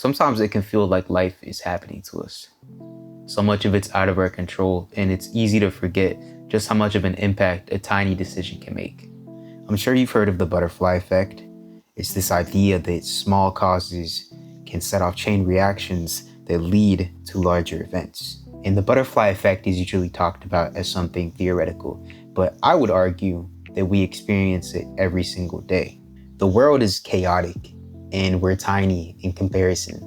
Sometimes it can feel like life is happening to us. So much of it's out of our control, and it's easy to forget just how much of an impact a tiny decision can make. I'm sure you've heard of the butterfly effect. It's this idea that small causes can set off chain reactions that lead to larger events. And the butterfly effect is usually talked about as something theoretical, but I would argue that we experience it every single day. The world is chaotic, and we're tiny in comparison.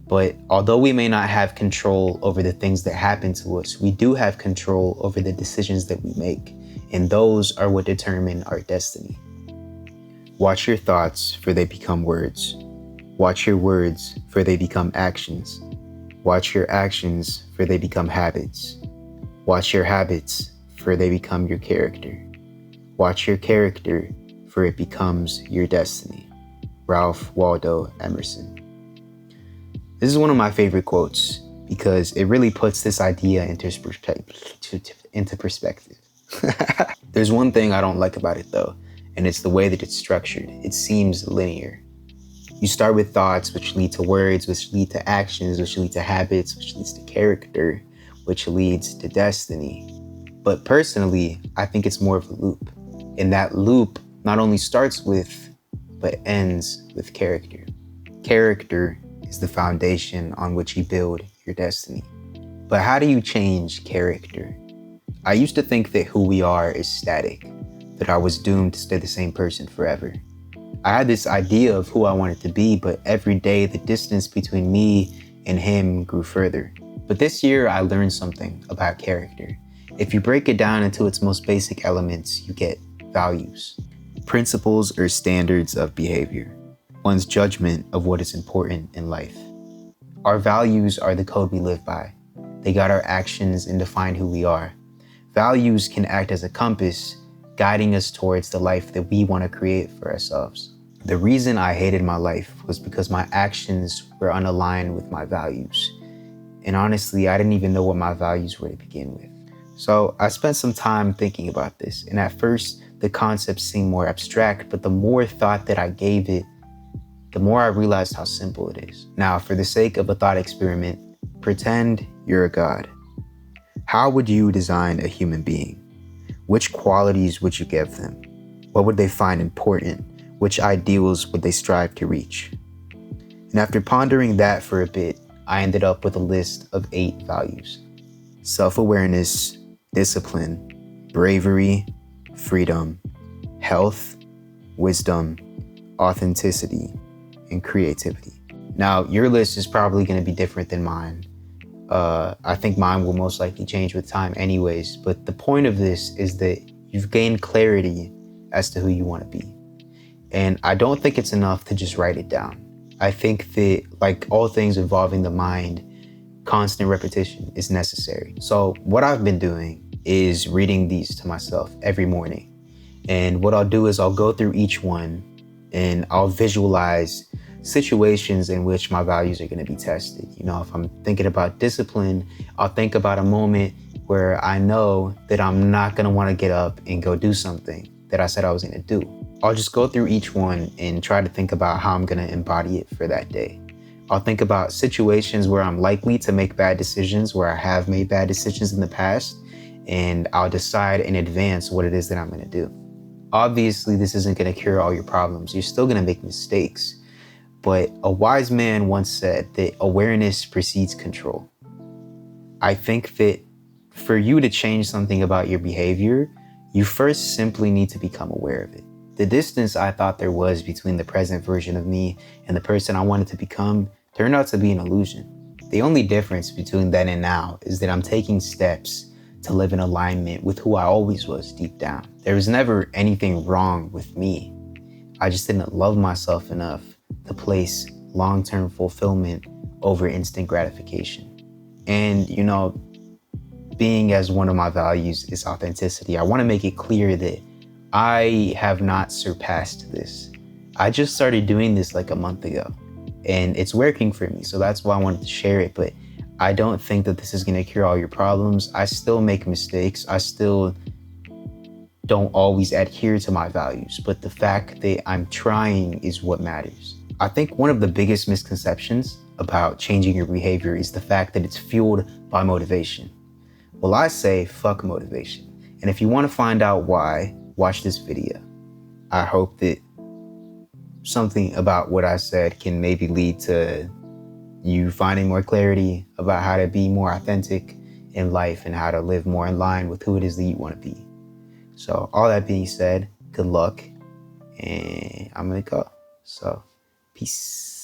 But although we may not have control over the things that happen to us, we do have control over the decisions that we make, and those are what determine our destiny. Watch your thoughts, for they become words. Watch your words, for they become actions. Watch your actions, for they become habits. Watch your habits, for they become your character. Watch your character, for it becomes your destiny. Ralph Waldo Emerson. This is one of my favorite quotes because it really puts this idea into perspective. There's one thing I don't like about it though, and it's the way that it's structured. It seems linear. You start with thoughts, which lead to words, which lead to actions, which lead to habits, which leads to character, which leads to destiny. But personally, I think it's more of a loop. And that loop not only starts with, but ends with character. Character is the foundation on which you build your destiny. But how do you change character? I used to think that who we are is static, that I was doomed to stay the same person forever. I had this idea of who I wanted to be, but every day the distance between me and him grew further. But this year I learned something about character. If you break it down into its most basic elements, you get values. Principles or standards of behavior. One's judgment of what is important in life. Our values are the code we live by. They guide our actions and define who we are. Values can act as a compass, guiding us towards the life that we want to create for ourselves. The reason I hated my life was because my actions were unaligned with my values. And honestly, I didn't even know what my values were to begin with. So I spent some time thinking about this, and at first the concepts seemed more abstract, but the more thought that I gave it, the more I realized how simple it is. Now, for the sake of a thought experiment, pretend you're a god. How would you design a human being? Which qualities would you give them? What would they find important? Which ideals would they strive to reach? And after pondering that for a bit, I ended up with a list of 8 values. Self-awareness, discipline, bravery, freedom, health, wisdom, authenticity, and creativity. Now, your list is probably going to be different than mine. I think mine will most likely change with time anyways, but the point of this is that you've gained clarity as to who you want to be. And I don't think it's enough to just write it down. I think that, like all things involving the mind, constant repetition is necessary. So what I've been doing is reading these to myself every morning. And what I'll do is I'll go through each one and I'll visualize situations in which my values are going to be tested. You know, if I'm thinking about discipline, I'll think about a moment where I know that I'm not going to want to get up and go do something that I said I was going to do. I'll just go through each one and try to think about how I'm going to embody it for that day. I'll think about situations where I'm likely to make bad decisions, where I have made bad decisions in the past, and I'll decide in advance what it is that I'm going to do. Obviously, this isn't going to cure all your problems. You're still going to make mistakes. But a wise man once said that awareness precedes control. I think that for you to change something about your behavior, you first simply need to become aware of it. The distance I thought there was between the present version of me and the person I wanted to become turned out to be an illusion. The only difference between then and now is that I'm taking steps to live in alignment with who I always was deep down. There was never anything wrong with me. I just didn't love myself enough to place long-term fulfillment over instant gratification. And, you know, being as one of my values is authenticity, I want to make it clear that I have not surpassed this. I just started doing this like a month ago, and it's working for me. So that's why I wanted to share it. But I don't think that this is going to cure all your problems. I still make mistakes. I still don't always adhere to my values. But the fact that I'm trying is what matters. I think one of the biggest misconceptions about changing your behavior is the fact that it's fueled by motivation. Well, I say fuck motivation. And if you want to find out why, watch this video. I hope that something about what I said can maybe lead to you finding more clarity about how to be more authentic in life and how to live more in line with who it is that you want to be. So all that being said, good luck, and I'm gonna go. So peace.